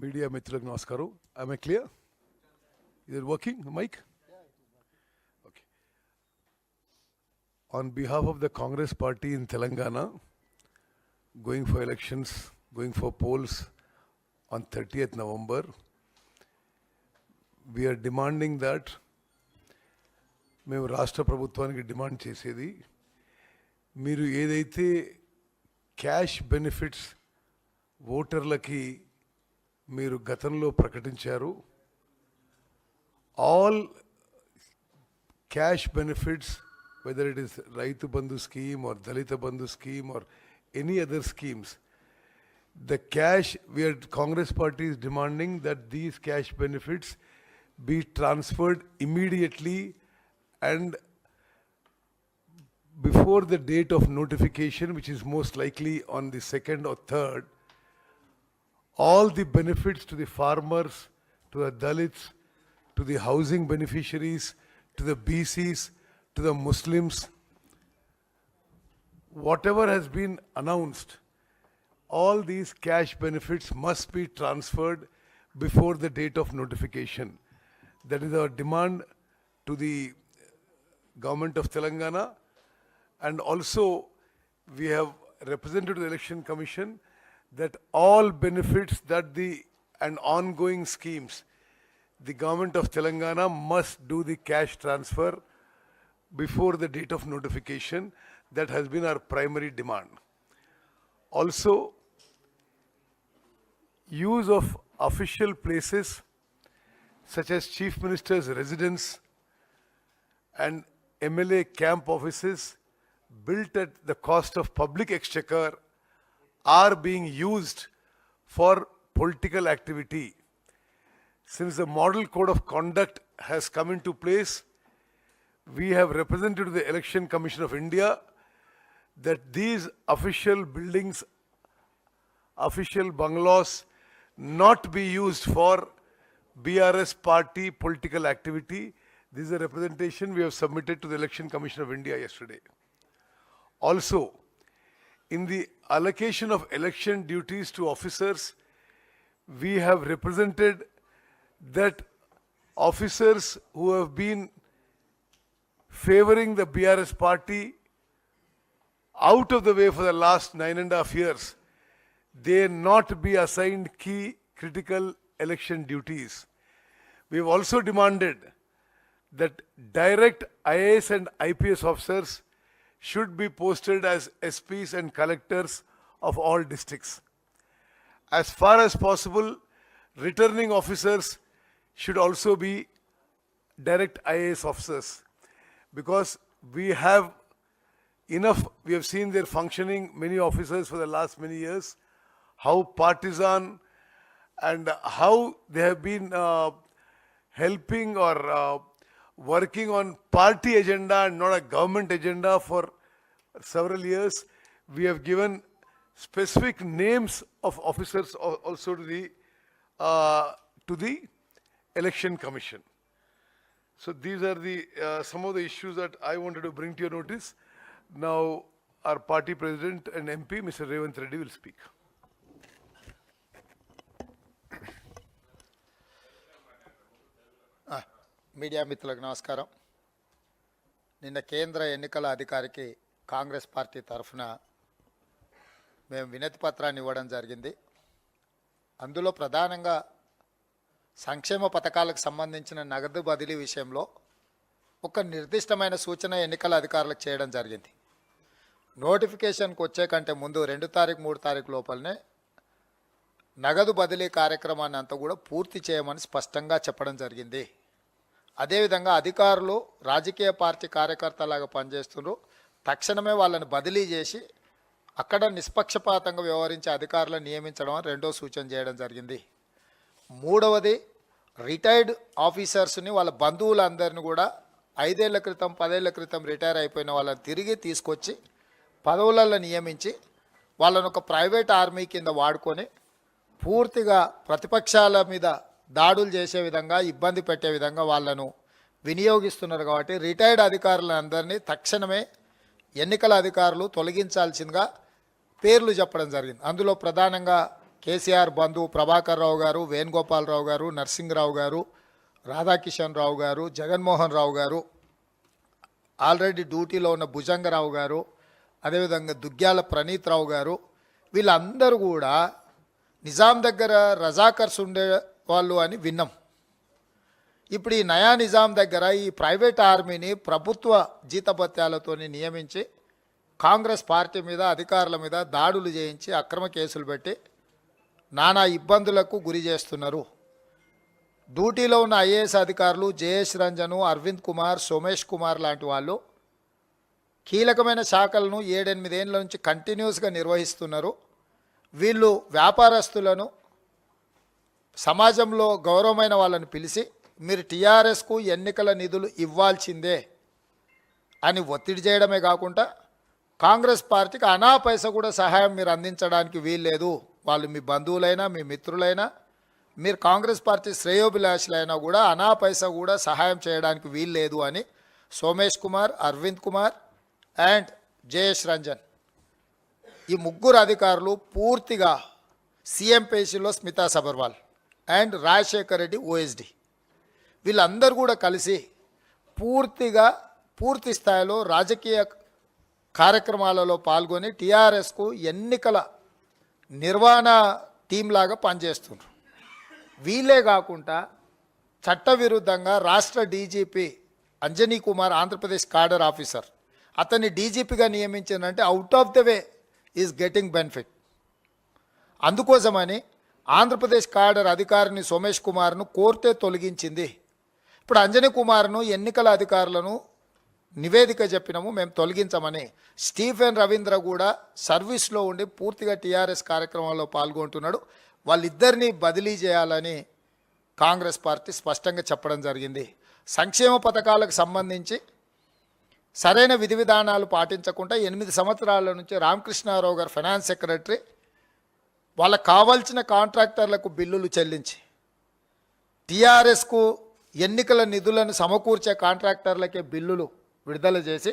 Media మిత్రులకు నమస్కారం. Am I clear? Is it working, the mic? Okay. On behalf of the Congress party in Telangana, going for elections, going for polls on 30th November, we are demanding that మేము రాష్ట్ర ప్రభుత్వానికి demand చేసేది మీరు ఏదైతే cash benefits ఓటర్లకి మీరు గతంలో ప్రకటించారు all cash benefits whether it is Rythu Bandhu scheme or Dalit Bandhu scheme or any other schemes, the cash, Congress party is demanding that these cash benefits be transferred immediately and before the date of notification, which is most likely on the 2nd or 3rd, all the benefits to the farmers, to the Dalits, to the housing beneficiaries, to the BCs, to the Muslims, whatever has been announced, all these cash benefits must be transferred before the date of notification. That is our demand to the government of Telangana, and also we have represented to the Election Commission that all benefits and ongoing schemes, the government of Telangana must do the cash transfer before the date of notification. That has been our primary demand. Also, use of official places such as Chief Minister's residence and MLA camp offices built at the cost of public exchequer are being used for political activity. Since the Model Code of Conduct has come into place, we have represented to the Election Commission of India that these official buildings, official bungalows, not be used for BRS party political activity. This is a representation we have submitted to the Election Commission of India yesterday. Also, in the allocation of election duties to officers, we have represented that officers who have been favoring the BRS party out of the way for the last 9.5 years, they not be assigned key critical election duties. We have also demanded that direct IAS and IPS officers should be posted as SPs and collectors of all districts. As far as possible, returning officers should also be direct IAS officers, because we have seen their functioning, many officers for the last many years, how partisan and how they have been helping or working on party agenda and not a government agenda for several years. We have given specific names of officers also to the Election Commission. So these are the some of the issues that I wanted to bring to your notice. Now our party president and MP, Mr. Revanth Reddy, will speak. Media మిత్రులకు నమస్కారం. నిన్న కేంద్ర ఎన్నికల అధికారికి Congress party తరఫున మేము వినతి పత్రాన్ని ఇవ్వడం జరిగింది. అందులో ప్రధానంగా సంక్షేమ పథకాలకు సంబంధించిన నగదు బదిలీ విషయంలో ఒక నిర్దిష్టమైన సూచన ఎన్నికల అధికారులకు చేయడం జరిగింది. నోటిఫికేషన్కి వచ్చే కంటే ముందు 2 తారీఖు 3 తారీఖు లోపలనే నగదు బదిలీ కార్యక్రమాన్ని అంతా కూడా పూర్తి చేయమని స్పష్టంగా చెప్పడం జరిగింది. అదేవిధంగా అధికారులు రాజకీయ పార్టీ కార్యకర్తలాగా పనిచేస్తున్నారు, తక్షణమే వాళ్ళని బదిలీ చేసి అక్కడ నిష్పక్షపాతంగా వ్యవహరించే అధికారులను నియమించడం అని రెండో సూచన చేయడం జరిగింది. మూడవది, రిటైర్డ్ ఆఫీసర్స్ని వాళ్ళ బంధువులందరినీ కూడా 5 ఏళ్ల క్రితం 10 ఏళ్ల క్రితం రిటైర్ అయిపోయిన వాళ్ళని తిరిగి తీసుకొచ్చి పదవులలో నియమించి వాళ్ళను ఒక ప్రైవేట్ ఆర్మీ కింద వాడుకొని పూర్తిగా ప్రతిపక్షాల మీద దాడులు చేసే విధంగా, ఇబ్బంది పెట్టే విధంగా వాళ్ళను వినియోగిస్తున్నారు. కాబట్టి రిటైర్డ్ అధికారులందరినీ తక్షణమే ఎన్నికల అధికారులు తొలగించాల్సిందిగా పేర్లు చెప్పడం జరిగింది. అందులో ప్రధానంగా కేసీఆర్ బంధువు ప్రభాకర్ రావు గారు, వేణుగోపాలరావు గారు, నరసింహరావు గారు, రాధాకిషన్ రావు గారు, జగన్మోహన్ రావు గారు, ఆల్రెడీ డ్యూటీలో ఉన్న భుజంగరావు గారు, అదేవిధంగా దుగ్గ్యాల ప్రణీత్ రావు గారు, వీళ్ళందరూ కూడా నిజాం దగ్గర రజాకర్స్ ఉండే వాళ్ళు అని విన్నాం. ఇప్పుడు ఈ నయా నిజాం దగ్గర ఈ ప్రైవేట్ ఆర్మీని ప్రభుత్వ జీతభత్యాలతో నియమించి కాంగ్రెస్ పార్టీ మీద, అధికారుల మీద దాడులు చేయించి అక్రమ కేసులు పెట్టి నానా ఇబ్బందులకు గురి చేస్తున్నారు. డ్యూటీలో ఉన్న ఐఏఎస్ అధికారులు జయేష్ రంజను, అరవింద్ కుమార్, సోమేష్ కుమార్ లాంటి వాళ్ళు కీలకమైన శాఖలను 7-8 ఏళ్ళ నుంచి కంటిన్యూస్గా నిర్వహిస్తున్నారు. వీళ్ళు వ్యాపారస్తులను, సమాజంలో గౌరవమైన వాళ్ళని పిలిచి మీరు టీఆర్ఎస్కు ఎన్నికల నిధులు ఇవ్వాల్సిందే అని ఒత్తిడి చేయడమే కాకుండా కాంగ్రెస్ పార్టీకి అనా పైసా కూడా సహాయం మీరు అందించడానికి వీల్లేదు, వాళ్ళు మీ బంధువులైనా మీ మిత్రులైనా మీరు కాంగ్రెస్ పార్టీ శ్రేయోభిలాషులైనా కూడా అనా పైసా కూడా సహాయం చేయడానికి వీల్లేదు అని సోమేష్ కుమార్, అరవింద్ కుమార్ అండ్ జయేష్ రంజన్ ఈ ముగ్గురు అధికారులు పూర్తిగా సిఎంపీసీలో స్మితా సబర్వాల్ అండ్ రాజశేఖర్ రెడ్డి ఓఎస్డి వీళ్ళందరూ కూడా కలిసి పూర్తి స్థాయిలో రాజకీయ కార్యక్రమాలలో పాల్గొని టీఆర్ఎస్కు ఎన్నికల నిర్వహణ టీంలాగా పనిచేస్తున్నారు. వీళ్ళే కాకుండా చట్టవిరుద్ధంగా రాష్ట్ర DGP Anjani Kumar, Andhra Pradesh cadre officer, అతన్ని డీజీపీగా నియమించిందంటే out of the way is getting benefit. అందుకోసమని ఆంధ్రప్రదేశ్ కాడర్ అధికారిని సోమేష్ కుమార్ను కోర్టే తొలగించింది. ఇప్పుడు అంజనీ కుమార్ను ఎన్నికల అధికారులను నివేదిక చెప్పినాము మేము తొలగించమని. స్టీఫెన్ రవీంద్ర కూడా సర్వీస్లో ఉండి పూర్తిగా టీఆర్ఎస్ కార్యక్రమంలో పాల్గొంటున్నాడు. వాళ్ళిద్దరినీ బదిలీ చేయాలని కాంగ్రెస్ పార్టీ స్పష్టంగా చెప్పడం జరిగింది. సంక్షేమ పథకాలకు సంబంధించి సరైన విధి విధానాలు పాటించకుండా 8 సంవత్సరాల నుంచి రామకృష్ణారావు గారు ఫైనాన్స్ సెక్రటరీ వాళ్ళకు కావాల్సిన కాంట్రాక్టర్లకు బిల్లులు చెల్లించి టీఆర్ఎస్కు ఎన్నికల నిధులను సమకూర్చే కాంట్రాక్టర్లకే బిల్లులు విడుదల చేసి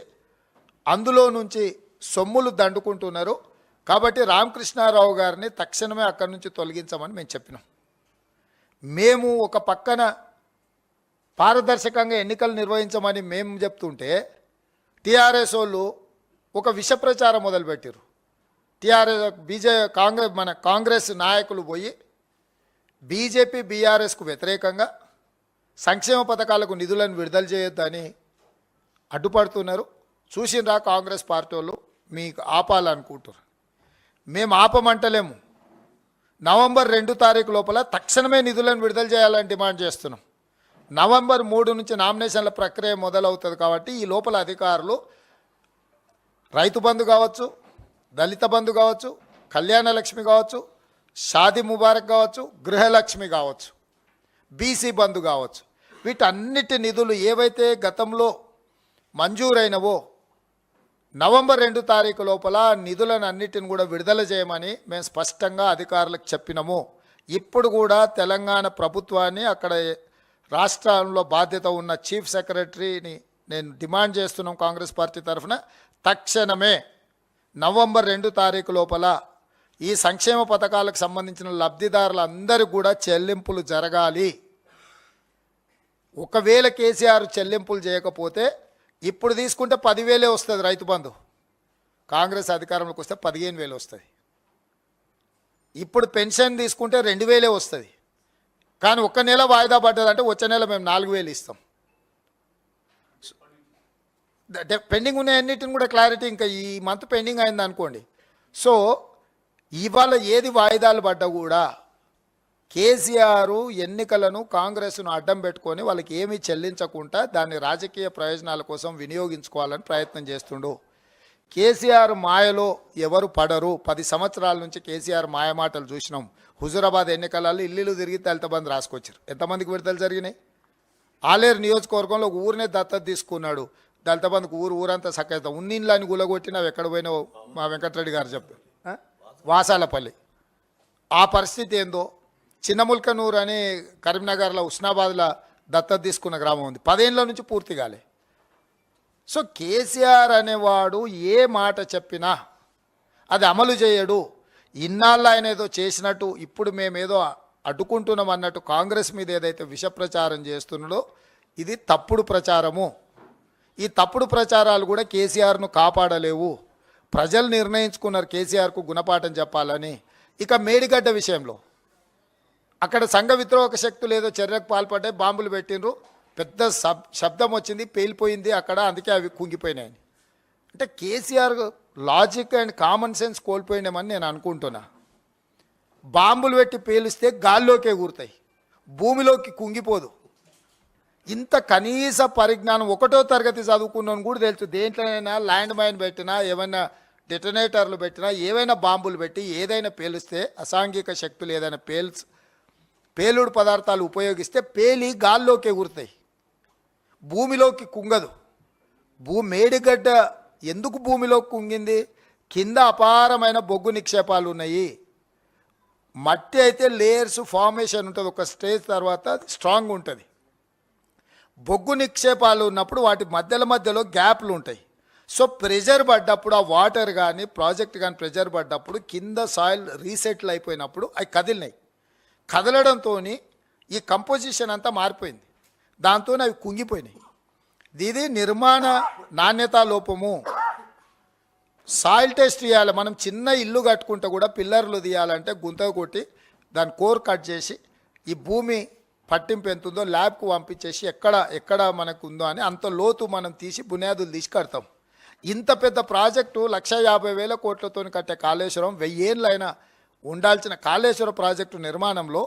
అందులో నుంచి సొమ్ములు దండుకుంటున్నారు. కాబట్టి రామకృష్ణారావు గారిని తక్షణమే అక్కడి నుంచి తొలగించమని మేము చెప్పినాం. మేము ఒక పక్కన పారదర్శకంగా ఎన్నికలు నిర్వహించమని మేము చెప్తుంటే టీఆర్ఎస్ వాళ్ళు ఒక విష ప్రచారం మొదలుపెట్టారు. కాంగ్రెస్ నాయకులు పోయి బీజేపీ బీఆర్ఎస్కు వ్యతిరేకంగా సంక్షేమ పథకాలకు నిధులను విడుదల చేయొద్దని అడ్డుపడుతున్నారు. చూసినరా కాంగ్రెస్ పార్టీ వాళ్ళు మీకు ఆపాలనుకుంటారు. మేము ఆపమంటలేము. నవంబర్ 2 తారీఖు లోపల తక్షణమే నిధులను విడుదల చేయాలని డిమాండ్ చేస్తున్నాం. నవంబర్ 3 నుంచి నామినేషన్ల ప్రక్రియ మొదలవుతుంది. కాబట్టి ఈ లోపల అధికారులు రైతు బంధు కావచ్చు, దళిత బంధు కావచ్చు, కళ్యాణ లక్ష్మి కావచ్చు, షాదీ ముబారక్ కావచ్చు, గృహలక్ష్మి కావచ్చు, బీసీ బంధు కావచ్చు, వీటన్నిటి నిధులు ఏవైతే గతంలో మంజూరైనవో నవంబర్ 2 తారీఖు లోపల నిధులను అన్నిటిని కూడా విడుదల చేయమని మేము స్పష్టంగా అధికారులకు చెప్పినాము. ఇప్పుడు కూడా తెలంగాణ ప్రభుత్వాన్ని, అక్కడ రాష్ట్రంలో బాధ్యత ఉన్న చీఫ్ సెక్రటరీని నేను డిమాండ్ చేస్తున్నాం కాంగ్రెస్ పార్టీ తరఫున, తక్షణమే నవంబర్ 2 తారీఖు లోపల ఈ సంక్షేమ పథకాలకు సంబంధించిన లబ్ధిదారులందరికీ కూడా చెల్లింపులు జరగాలి. ఒకవేళ కేసీఆర్ చెల్లింపులు చేయకపోతే ఇప్పుడు తీసుకుంటే 10,000 వస్తుంది రైతు బంధు, కాంగ్రెస్ అధికారంలోకి వస్తే 15,000 వస్తుంది. ఇప్పుడు పెన్షన్ తీసుకుంటే 2,000 వస్తుంది. కానీ ఒక్క నెల వాయిదా పడ్డదంటే వచ్చే నెల మేము 4,000 ఇస్తాం. పెండింగ్ ఉన్న అన్నిటిని కూడా క్లారిటీ ఇంకా ఈ మంత్ పెండింగ్ అయింది అనుకోండి. సో ఇవాళ ఏది వాయిదాలు పడ్డా కూడా కేసీఆర్ ఎన్నికలను కాంగ్రెస్ను అడ్డం పెట్టుకొని వాళ్ళకి ఏమీ చెల్లించకుండా దాన్ని రాజకీయ ప్రయోజనాల కోసం వినియోగించుకోవాలని ప్రయత్నం చేస్తుండు. కేసీఆర్ మాయలో ఎవరు పడరు. 10 సంవత్సరాల నుంచి కేసీఆర్ మాయమాటలు చూసినాం. హుజూరాబాద్ ఎన్నికలలో ఇల్లు తిరిగి దళిత బంధు రాసుకొచ్చారు. ఎంతమందికి విడుదల జరిగినాయి? ఆలేరు నియోజకవర్గంలో ఒక ఊరినే దత్తత తీసుకున్నాడు. దళిత బంధుకు ఊరంతా సక్కగా ఉన్నిళ్ళని గులగొట్టినా ఎక్కడ పోయినావు మా వెంకటరెడ్డి గారు చెప్పారు. వాసాలపల్లి ఆ పరిస్థితి ఏందో. చిన్నముల్కనూరు అని కరీంనగర్లో ఉస్నాబాద్లో దత్తత తీసుకున్న గ్రామం ఉంది, 10 ఏళ్ళ నుంచి పూర్తి కాలే. సో కేసీఆర్ అనేవాడు ఏ మాట చెప్పినా అది అమలు చేయడు. ఇన్నాళ్ళు ఆయన ఏదో చేసినట్టు ఇప్పుడు మేమేదో అడ్డుకుంటున్నాం అన్నట్టు కాంగ్రెస్ మీద ఏదైతే విష ప్రచారం చేస్తున్నాడో ఇది తప్పుడు ప్రచారము. ఈ తప్పుడు ప్రచారాలు కూడా కేసీఆర్ను కాపాడలేవు. ప్రజలు నిర్ణయించుకున్నారు కేసీఆర్కు గుణపాఠం చెప్పాలని. ఇక మేడిగడ్డ విషయంలో అక్కడ సంఘ విద్రోహక శక్తులు ఏదో చర్యకు పాల్పడ్డాయి, బాంబులు పెట్టిండ్రు, పెద్ద శబ్దం వచ్చింది, పేలిపోయింది అక్కడ, అందుకే అవి కుంగిపోయినాయని. అంటే KCR logic and common sense కోల్పోయినామని నేను అనుకుంటున్నా. బాంబులు పెట్టి పేలిస్తే గాల్లోకే ఎగురుతాయి, భూమిలోకి కుంగిపోదు. ఇంత కనీస పరిజ్ఞానం 1వ తరగతి చదువుకున్నాను కూడా తెలుసు. దేంట్లోనైనా ల్యాండ్ మైన్ పెట్టినా, ఏమైనా డెటనేటర్లు పెట్టినా, ఏవైనా బాంబులు పెట్టి ఏదైనా పేలిస్తే, అసాంఘిక శక్తులు ఏదైనా పేలుడు పదార్థాలు ఉపయోగిస్తే పేలి గాల్లోకి ఎగురుతాయి, భూమిలోకి కుంగదు. మేడిగడ్డ ఎందుకు భూమిలోకి కుంగింది? కింద అపారమైన బొగ్గు నిక్షేపాలు ఉన్నాయి. మట్టి అయితే లేయర్స్ ఫార్మేషన్ ఉంటుంది, ఒక స్టేజ్ తర్వాత స్ట్రాంగ్ ఉంటుంది. బొగ్గు నిక్షేపాలు ఉన్నప్పుడు వాటి మధ్యలో గ్యాప్లు ఉంటాయి. సో ప్రెషర్ పడ్డప్పుడు ఆ వాటర్ కానీ ప్రాజెక్ట్ కానీ ప్రెషర్ పడ్డప్పుడు కింద సాయిల్ రీసెటిల్ అయిపోయినప్పుడు అవి కదిలినాయి. కదలడంతో ఈ కంపోజిషన్ అంతా మారిపోయింది, దాంతో అవి కుంగిపోయినాయి. ఇది నిర్మాణ నాణ్యతా లోపము. సాయిల్ టెస్ట్ చేయాలి. మనం చిన్న ఇల్లు కట్టుకుంటే కూడా పిల్లర్లు తీయాలంటే గుంత కొట్టి దాని కోర్ కట్ చేసి ఈ భూమి పట్టింపు ఎంత ఉందో ల్యాబ్కు పంపించేసి ఎక్కడ మనకు ఉందో అని అంత లోతు మనం తీసి బునియాదులు తీసి కడతాం. ఇంత పెద్ద ప్రాజెక్టు 1,50,000 కోట్లతో కట్టే కాళేశ్వరం 1000 ఏళ్ళైనా ఉండాల్సిన కాళేశ్వర ప్రాజెక్టు నిర్మాణంలో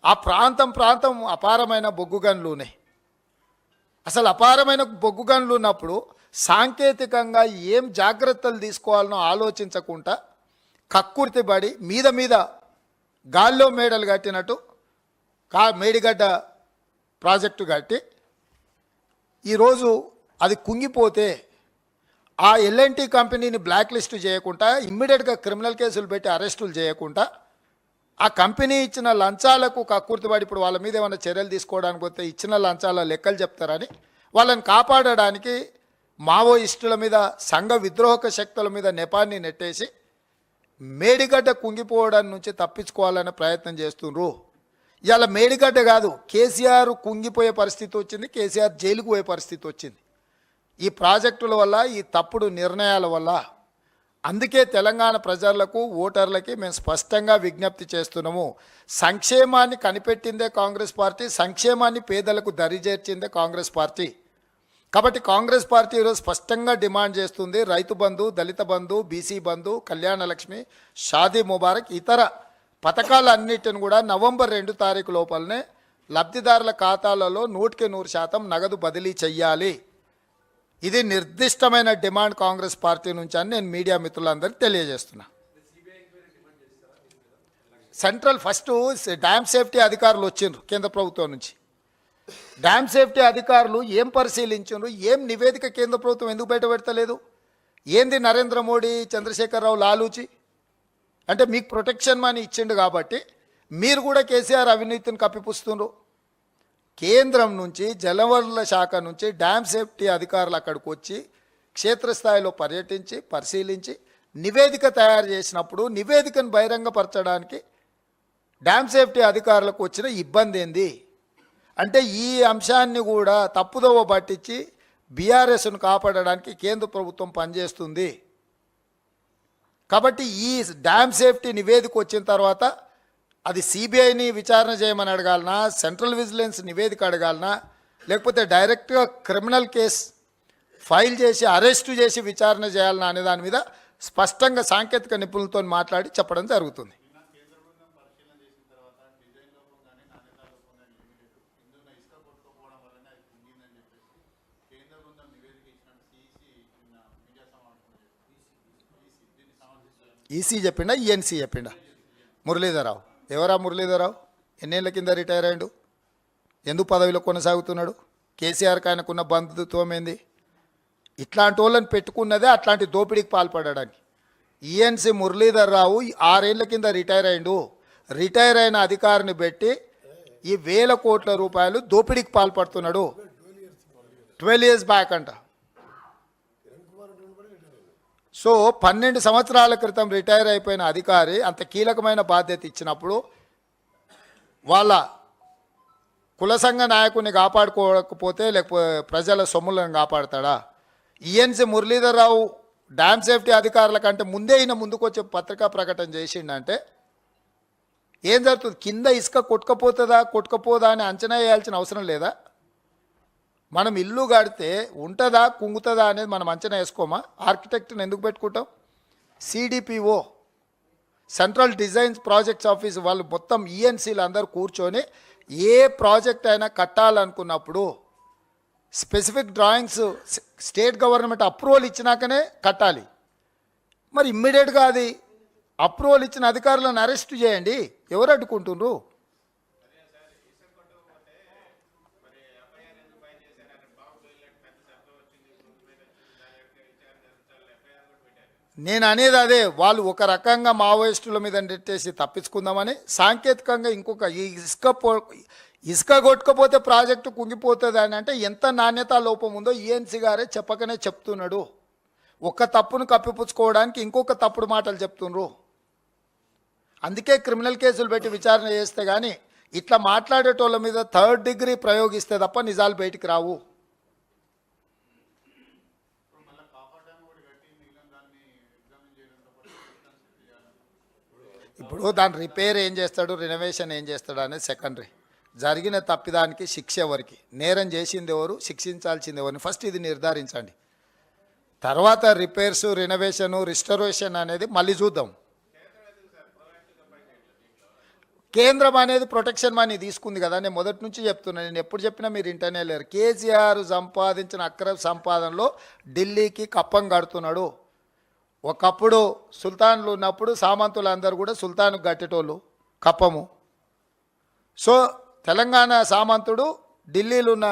ఆ ప్రాంతం అపారమైన బొగ్గు గనులు ఉన్నాయి. అసలు అపారమైన బొగ్గు గనులు ఉన్నప్పుడు సాంకేతికంగా ఏం జాగ్రత్తలు తీసుకోవాలనో ఆలోచించకుండా కక్కుర్తిపడి మీద గాల్లో మేడలు కట్టినట్టు మేడిగడ్డ ప్రాజెక్టు కట్టి ఈరోజు అది కుంగిపోతే ఆ ఎల్ఎన్టీ కంపెనీని బ్లాక్ లిస్ట్ చేయకుండా, ఇమ్మీడియట్గా క్రిమినల్ కేసులు పెట్టి అరెస్టులు చేయకుండా, ఆ కంపెనీ ఇచ్చిన లంచాలకు కక్కుర్తిపడి ఇప్పుడు వాళ్ళ మీద ఏమైనా చర్యలు తీసుకోవడానికి పోతే ఇచ్చిన లంచాల లెక్కలు చెప్తారని వాళ్ళని కాపాడడానికి మావోయిస్టుల మీద, సంఘ విద్రోహక శక్తుల మీద నెపాన్ని నెట్టేసి మేడిగడ్డ కుంగిపోవడం నుంచి తప్పించుకోవాలనే ప్రయత్నం చేస్తున్నారు. ఇవాళ మేడిగడ్డ కాదు, కేసీఆర్ కుంగిపోయే పరిస్థితి వచ్చింది, కేసీఆర్ జైలుకు పోయే పరిస్థితి వచ్చింది ఈ ప్రాజెక్టుల వల్ల, ఈ తప్పుడు నిర్ణయాల వల్ల. అందుకే తెలంగాణ ప్రజలకు, ఓటర్లకి మేము స్పష్టంగా విజ్ఞప్తి చేస్తున్నాము. సంక్షేమాన్ని కనిపెట్టిందే కాంగ్రెస్ పార్టీ, సంక్షేమాన్ని పేదలకు దరిచేర్చిందే కాంగ్రెస్ పార్టీ. కాబట్టి కాంగ్రెస్ పార్టీ ఈరోజు స్పష్టంగా డిమాండ్ చేస్తుంది, రైతు బంధు, దళిత బంధు, బీసీ బంధు, కళ్యాణ లక్ష్మి, షాదీ ముబారక్ ఇతర పథకాలన్నిటిని కూడా నవంబర్ 2 తారీఖు లోపలనే లబ్ధిదారుల ఖాతాలలో 100% నగదు బదిలీ చెయ్యాలి. ఇది నిర్దిష్టమైన డిమాండ్ కాంగ్రెస్ పార్టీ నుంచి అని నేను మీడియా మిత్రులందరికీ తెలియజేస్తున్నా. సెంట్రల్ ఫస్ట్ డ్యామ్ సేఫ్టీ అధికారులు వచ్చిండ్రు కేంద్ర ప్రభుత్వం నుంచి. డ్యామ్ సేఫ్టీ అధికారులు ఏం పరిశీలించారు, ఏం నివేదిక కేంద్ర ప్రభుత్వం ఎందుకు బయట పెడతలేదు? ఏంది నరేంద్ర మోడీ, చంద్రశేఖరరావు లాలూచి? అంటే మీకు ప్రొటెక్షన్ మనీ ఇచ్చిండు కాబట్టి మీరు కూడా కేసీఆర్ అవినీతిని కప్పిపుస్తున్నారు. కేంద్రం నుంచి, జలవనరుల శాఖ నుంచి డ్యామ్ సేఫ్టీ అధికారులు అక్కడికి వచ్చి క్షేత్రస్థాయిలో పర్యటించి పరిశీలించి నివేదిక తయారు చేసినప్పుడు నివేదికను బహిరంగపరచడానికి డ్యామ్ సేఫ్టీ అధికారులకు వచ్చిన ఇబ్బంది ఏంది? అంటే ఈ అంశాన్ని కూడా తప్పుదోవ పట్టించి బీఆర్ఎస్ను కాపాడడానికి కేంద్ర ప్రభుత్వం పనిచేస్తుంది. కాబట్టి ఈ డ్యామ్ సేఫ్టీ నివేదిక వచ్చిన తర్వాత అది సిబిఐని విచారణ చేయమని అడగాలనా, సెంట్రల్ విజిలెన్స్ నివేదిక అడగాలనా, లేకపోతే డైరెక్ట్గా క్రిమినల్ కేసు ఫైల్ చేసి అరెస్టు చేసి విచారణ చేయాలనా అనే దాని మీద స్పష్టంగా సాంకేతిక నిపుణులతో మాట్లాడి చెప్పడం జరుగుతుంది. ఈసీ చెప్పిండా, ఈఎన్సీ చెప్పిండా? మురళీధరరావు. ఎవరా మురళీధరరావు? ఎన్నేళ్ల కింద రిటైర్ అయ్యాడు? ఎందుకు పదవిలో కొనసాగుతున్నాడు? కేసీఆర్కి ఆయనకున్న బంధుత్వం ఏంది? ఇట్లాంటి వాళ్ళని పెట్టుకున్నదే అట్లాంటి దోపిడీకి పాల్పడడానికి. ఈఎన్సీ మురళీధరరావు 6 ఏళ్ల కింద రిటైర్ అయ్యిండు. రిటైర్ అయిన అధికారిని పెట్టి ఈ 1000 కోట్ల రూపాయలు దోపిడీకి పాల్పడుతున్నాడు. 12 years బ్యాక్ అంట. సో 12 సంవత్సరాల క్రితం రిటైర్ అయిపోయిన అధికారి అంత కీలకమైన బాధ్యత ఇచ్చినప్పుడు వాళ్ళ కుల సంఘ నాయకుడిని కాపాడుకోకపోతే లేకపోతే ప్రజల సొమ్ములను కాపాడతాడా? ENC Muralidhar Rao dam safety అధికారుల కంటే ముందే ఈయన ముందుకు వచ్చే పత్రికా ప్రకటన చేసిండంటే ఏం జరుగుతుంది? కింద ఇసుక కొట్టుకపోదా అని అంచనా వేయాల్సిన అవసరం లేదా? మనం ఇల్లు కడితే ఉంటుందా కుంగుతుందా అనేది మనం అంచనా వేసుకోమా? ఆర్కిటెక్ట్ని ఎందుకు పెట్టుకుంటాం? CDPO central designs projects office వాళ్ళు మొత్తం ఈఎన్సీలు అందరూ కూర్చొని ఏ ప్రాజెక్ట్ అయినా కట్టాలనుకున్నప్పుడు specific drawings state government approval ఇచ్చినాకనే కట్టాలి. మరి ఇమ్మీడియట్గా అది అప్రూవల్ ఇచ్చిన అధికారులను అరెస్ట్ చేయండి. ఎవరు అడ్డుకుంటున్నారు? నేను అనేది అదే, వాళ్ళు ఒక రకంగా మావోయిస్టుల మీద నెట్టేసి తప్పించుకుందామని సాంకేతికంగా ఇంకొక ఇసుక కొట్టుకపోతే ప్రాజెక్టు కుంగిపోతుంది అని అంటే ఎంత నాణ్యత లోపం ఉందో ఈఎన్సీ గారే చెప్పకనే చెప్తున్నాడు. ఒక తప్పును కప్పిపుచ్చుకోవడానికి ఇంకొక తప్పుడు మాటలు చెప్తున్నారు. అందుకే క్రిమినల్ కేసులు పెట్టి విచారణ చేస్తే కానీ ఇట్లా మాట్లాడేటోళ్ళ మీద 3rd డిగ్రీ ప్రయోగిస్తే తప్ప నిజాలు బయటికి రావు. ఇప్పుడు దాని రిపేర్ ఏం చేస్తాడు, రెనోవేషన్ ఏం చేస్తాడు అనేది సెకండరీ. జరిగిన తప్పిదానికి శిక్ష ఎవరికి, నేరం చేసింది ఎవరు, శిక్షించాల్సింది ఎవరిని ఫస్ట్ ఇది నిర్ధారించండి. తర్వాత రిపేర్స్, రెనోవేషను, రిస్టరేషన్ అనేది మళ్ళీ చూద్దాం. కేంద్రం అనేది ప్రొటెక్షన్ మనీ తీసుకుంది కదా, నేను మొదటి నుంచి చెప్తున్నాను. నేను ఎప్పుడు చెప్పినా మీరు ఇంటనే లేరు. కేసీఆర్ సంపాదించిన అక్రమ సంపాదనలో ఢిల్లీకి కప్పం కడుతున్నాడు. ఒకప్పుడు సుల్తాన్లు ఉన్నప్పుడు సామంతులు అందరూ కూడా సుల్తాన్కు కట్టేటోళ్ళు కప్పము. సో తెలంగాణ సామంతుడు ఢిల్లీలో ఉన్న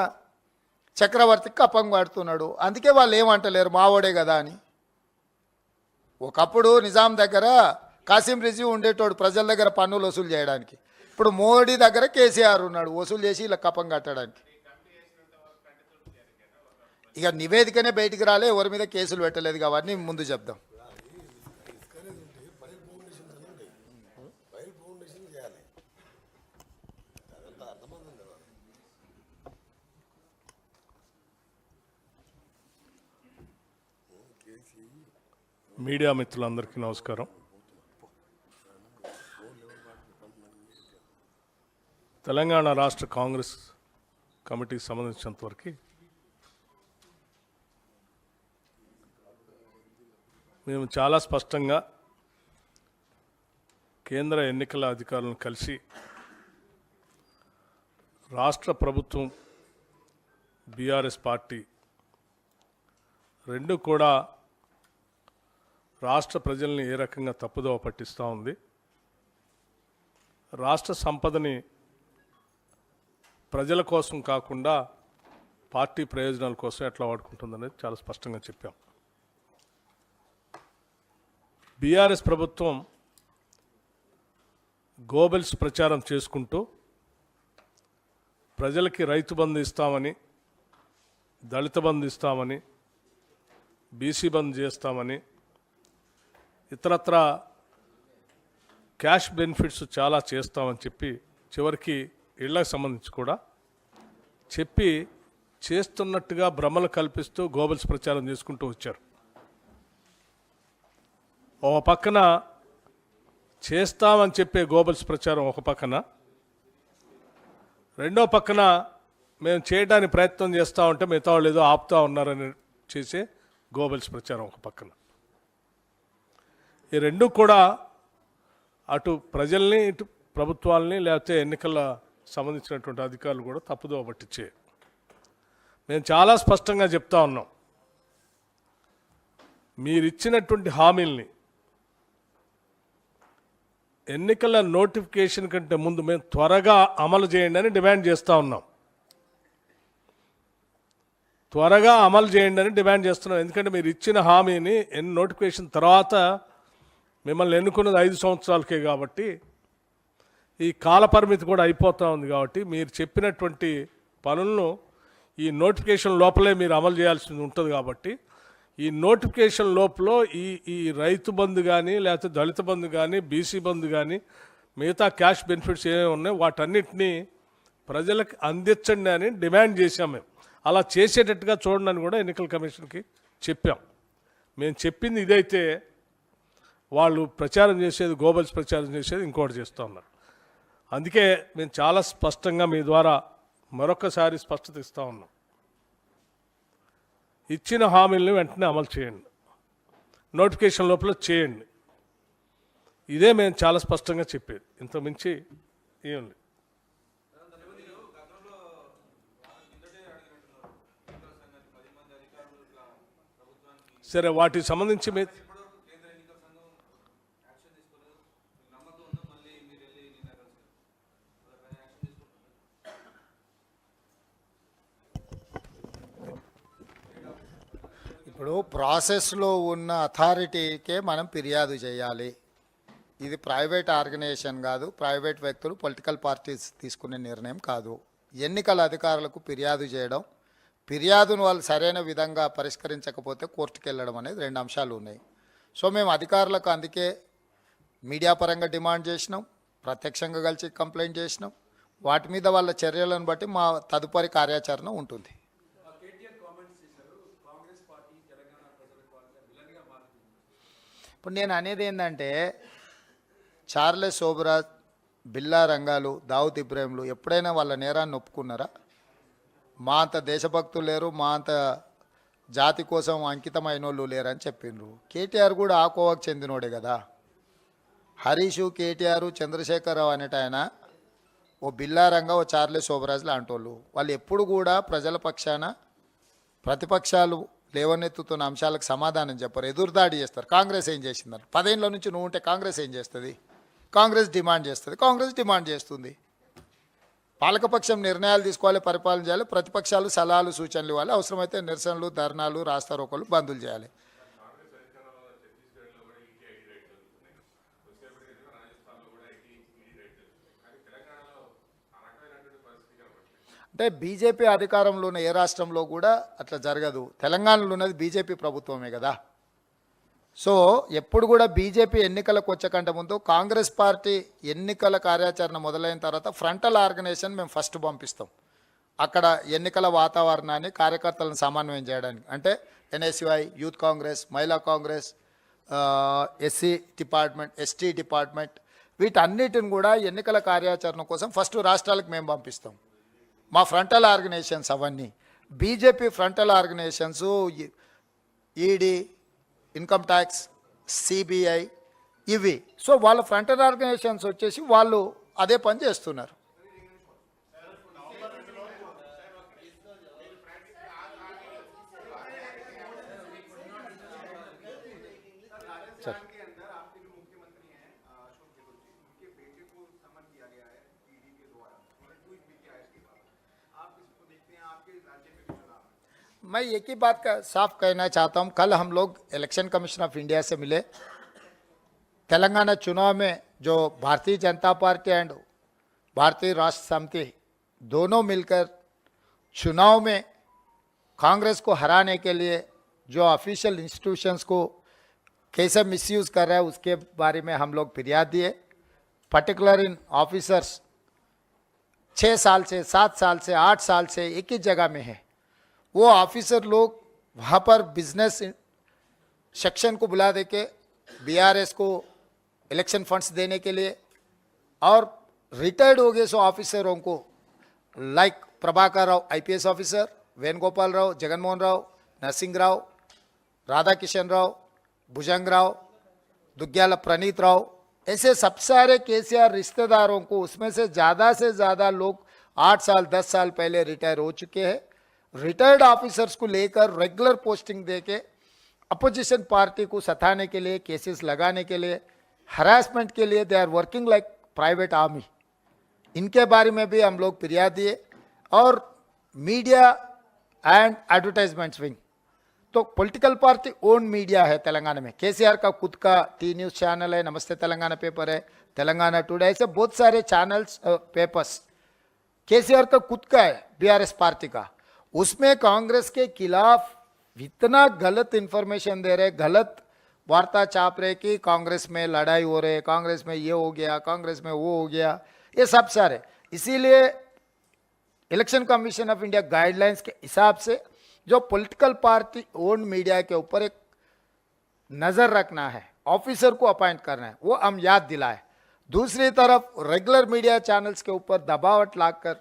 చక్రవర్తికి కప్పం కడుతున్నాడు. అందుకే వాళ్ళు ఏమంటలేరు మావోడే కదా అని. ఒకప్పుడు నిజాం దగ్గర కాసిం రిజీ ఉండేటోడు ప్రజల దగ్గర పన్నులు వసూలు చేయడానికి. ఇప్పుడు మోడీ దగ్గర కేసీఆర్ ఉన్నాడు వసూలు చేసి ఇలా కప్పం కట్టడానికి. ఇక నివేదికనే బయటికి రాలే, ఎవరి మీద కేసులు పెట్టలేదు. అవన్నీ ముందు చెప్దాం. మీడియా మిత్రులందరికీ నమస్కారం. తెలంగాణ రాష్ట్ర కాంగ్రెస్ కమిటీకి సంబంధించినంతవరకు మేము చాలా స్పష్టంగా కేంద్ర ఎన్నికల అధికారులను కలిసి రాష్ట్ర ప్రభుత్వం బీఆర్ఎస్ పార్టీ రెండు కూడా రాష్ట్ర ప్రజల్ని ఏ రకంగా తప్పుదోవ పట్టిస్తూ ఉంది, రాష్ట్ర సంపదని ప్రజల కోసం కాకుండా పార్టీ ప్రయోజనాల కోసం ఎట్లా వాడుకుంటుందనేది చాలా స్పష్టంగా చెప్పాం. బీఆర్ఎస్ ప్రభుత్వం గోబెల్స్ ప్రచారం చేసుకుంటూ ప్రజలకి రైతు బంధు ఇస్తామని, దళిత బంధు ఇస్తామని, బీసీ బంధు చేస్తామని, ఇతరత్ర క్యాష్ బెనిఫిట్స్ చాలా చేస్తామని చెప్పి చివరికి ఇళ్లకు సంబంధించి కూడా చెప్పి చేస్తున్నట్టుగా భ్రమలు కల్పిస్తూ గోబెల్స్ ప్రచారం చేసుకుంటూ వచ్చారు. ఒక పక్కన చేస్తామని చెప్పే గోబెల్స్ ప్రచారం ఒక పక్కన, రెండో పక్కన మేము చేయడానికి ప్రయత్నం చేస్తూ ఉంటే మిగతా వాళ్ళు ఏదో ఆపుతా ఉన్నారని చేసే గోబెల్స్ ప్రచారం ఒక పక్కన. ఈ రెండు కూడా అటు ప్రజల్ని ఇటు ప్రభుత్వాలని లేకపోతే ఎన్నికల సంబంధించినటువంటి అధికారులు కూడా తప్పుదోవ పట్టించే. మేము చాలా స్పష్టంగా చెప్తా ఉన్నాం, మీరిచ్చినటువంటి హామీల్ని ఎన్నికల నోటిఫికేషన్ కంటే ముందు మేము త్వరగా అమలు చేయండి అని డిమాండ్ చేస్తూ ఉన్నాం. త్వరగా అమలు చేయండి అని డిమాండ్ చేస్తున్నాం. ఎందుకంటే మీరు ఇచ్చిన హామీని నోటిఫికేషన్ తర్వాత మిమ్మల్ని ఎన్నుకున్నది 5 సంవత్సరాలకే కాబట్టి ఈ కాల పరిమితి కూడా అయిపోతూ ఉంది. కాబట్టి మీరు చెప్పినటువంటి పనులను ఈ నోటిఫికేషన్ లోపలే మీరు అమలు చేయాల్సి ఉంటుంది. కాబట్టి ఈ నోటిఫికేషన్ లోపల ఈ రైతు బంధు కానీ లేకపోతే దళిత బంధు కానీ బీసీ బంధు కానీ మిగతా క్యాష్ బెనిఫిట్స్ ఏమేమి ఉన్నాయో వాటన్నిటినీ ప్రజలకు అందించండి అని డిమాండ్ చేశాం మేము. అలా చేసేటట్టుగా చూడండి అని కూడా ఎన్నికల కమిషన్కి చెప్పాం. మేము చెప్పింది ఇదైతే వాళ్ళు ప్రచారం చేసేది గోబల్స్ ప్రచారం చేసేది ఇంకోటి చేస్తూ ఉన్నారు. అందుకే మేము చాలా స్పష్టంగా మీ ద్వారా మరొకసారి స్పష్టత ఇస్తూ ఉన్నాం. ఇచ్చిన హామీలను వెంటనే అమలు చేయండి, నోటిఫికేషన్ లోపల చేయండి. ఇదే మేము చాలా స్పష్టంగా చెప్పేది, ఇంత మించి ఏం లేదు. సరే, వాటికి సంబంధించి మీ ఇప్పుడు ప్రాసెస్లో ఉన్న అథారిటీకే మనం ఫిర్యాదు చేయాలి. ఇది ప్రైవేట్ ఆర్గనైజేషన్ కాదు, ప్రైవేట్ వ్యక్తులు పొలిటికల్ పార్టీస్ తీసుకునే నిర్ణయం కాదు. ఎన్నికల అధికారులకు ఫిర్యాదు చేయడం, ఫిర్యాదును వాళ్ళు సరైన విధంగా పరిష్కరించకపోతే కోర్టుకు వెళ్ళడం అనేది 2 అంశాలు ఉన్నాయి. సో మేము అధికారులకు అందుకే మీడియా పరంగా డిమాండ్ చేసినాం, ప్రత్యక్షంగా కలిసి కంప్లైంట్ చేసినాం. వాటి మీద వాళ్ళ చర్యలను బట్టి మా తదుపరి కార్యాచరణ ఉంటుంది. ఇప్పుడు నేను అనేది ఏంటంటే, చార్లెస్ శోభరాజ్, బిల్లా రంగాలు, దావుద్ ఇబ్రాహింలు ఎప్పుడైనా వాళ్ళ నేరాన్ని ఒప్పుకున్నారా? మా అంత దేశభక్తులు లేరు, మా అంత జాతి కోసం అంకితమైన వాళ్ళు లేరని చెప్పిండ్రు. కేటీఆర్ కూడా ఆ కోవకు చెందినోడే కదా. హరీషు, కేటీఆర్, చంద్రశేఖరరావు అనేట ఆయన ఓ బిల్లా రంగా, ఓ చార్లెస్ శోభరాజ్ లాంటి వాళ్ళు ఎప్పుడు కూడా ప్రజల పక్షాన ప్రతిపక్షాలు లేవనెత్తుతున్న అంశాలకు సమాధానం చెప్పరు, ఎదురుదాడి చేస్తారు. కాంగ్రెస్ ఏం చేసిందని 10 ఏళ్ళ నుంచి నువ్వు ఉంటే కాంగ్రెస్ ఏం చేస్తుంది? కాంగ్రెస్ డిమాండ్ చేస్తుంది, కాంగ్రెస్ డిమాండ్ చేస్తుంది. పాలకపక్షం నిర్ణయాలు తీసుకోవాలి, పరిపాలన చేయాలి, ప్రతిపక్షాలు సలహాలు సూచనలు ఇవ్వాలి, అవసరమైతే నిరసనలు, ధర్నాలు, రాస్తారోకోలు, బంధులు చేయాలి. అంటే బీజేపీ అధికారంలో ఉన్న ఏ రాష్ట్రంలో కూడా అట్లా జరగదు. తెలంగాణలో ఉన్నది బీజేపీ ప్రభుత్వమే కదా. సో ఎప్పుడు కూడా బీజేపీ ఎన్నికలకు వచ్చేకంటే ముందు కాంగ్రెస్ పార్టీ ఎన్నికల కార్యాచరణ మొదలైన తర్వాత ఫ్రంటల్ ఆర్గనైజేషన్ మేము ఫస్ట్ పంపిస్తాం. అక్కడ ఎన్నికల వాతావరణాన్ని, కార్యకర్తలను సమన్వయం చేయడానికి. అంటే ఎన్ఎస్యుఐ, యూత్ కాంగ్రెస్, మహిళా Congress, SC department, ST department, వీటన్నిటిని కూడా ఎన్నికల కార్యాచరణ కోసం ఫస్ట్ రాష్ట్రాలకు మేము పంపిస్తాం. మా ఫ్రంటల్ ఆర్గనైజేషన్స్ అవన్నీ. BJP frontal organisations ED, income tax, CBI ఇవి. సో వాళ్ళ ఫ్రంటల్ ఆర్గనైజేషన్స్ వచ్చేసి వాళ్ళు అదే పని చేస్తున్నారు. मैं एक ही बात का साफ कहना चाहता हूँ, कल हम लोग इलेक्शन कमीशन ऑफ इंडिया से मिले. तेलंगाना चुनाव में जो भारतीय जनता पार्टी एंड भारतीय राष्ट्र समिति दोनों मिलकर चुनाव में कांग्रेस को हराने के लिए जो ऑफिशियल इंस्टीट्यूशंस को कैसे मिसयूज़ कर रहा है उसके बारे में हम लोग फिरियाद दिए. पर्टिकुलर इन ऑफिसर्स 6 साल से, 7 साल से, 8 साल से एक ही जगह में है. वो ऑफिसर लोग वहाँ पर बिजनेस सेक्शन को बुला दे के बीआरएस को इलेक्शन फंड्स देने के लिए, और रिटायर्ड हो गए सो ऑफिसरों को like Prabhakar Rao IPS officer, Venugopal Rao, Jaganmohan Rao, Narasimha Rao, Radha Kishan Rao, Bhujang Rao, Duggyal Praneeth Rao, ऐसे सब सारे केसीआर रिश्तेदारों को, उसमें से ज़्यादा लोग 8 साल 10 साल पहले रिटायर हो चुके हैं. रिटायर्ड ऑफिसर्स को लेकर रेगुलर पोस्टिंग देके अपोजिशन पार्टी को सताने के लिए, केसेस लगाने के लिए, हरासमेंट के लिए they are working like private army. इनके बारे में भी हम लोग फिरियाद दिए. और मीडिया एंड एडवर्टाइजमेंट्स विंग, तो पॉलिटिकल पार्टी ओन मीडिया है तेलंगाना में. केसीआर का खुद का टी न्यूज़ चैनल है, नमस्ते तेलंगाना पेपर है, तेलंगाना टुडे, ऐसे बहुत सारे चैनल्स पेपर्स केसीआर का खुद का है, बीआरएस पार्टी का. उसमें कांग्रेस के खिलाफ इतना गलत इन्फॉर्मेशन दे रहे, गलत वार्ता छाप रहे कि कांग्रेस में लड़ाई हो रही है, कांग्रेस में ये हो गया, कांग्रेस में वो हो गया, ये सब सारे। इसीलिए election commission of India guidelines के हिसाब से जो पॉलिटिकल पार्टी ओन मीडिया के ऊपर एक नज़र रखना है, ऑफिसर को अपॉइंट करना है, वो हम याद दिलाए। दूसरी तरफ रेगुलर मीडिया चैनल्स के ऊपर दबावट लाकर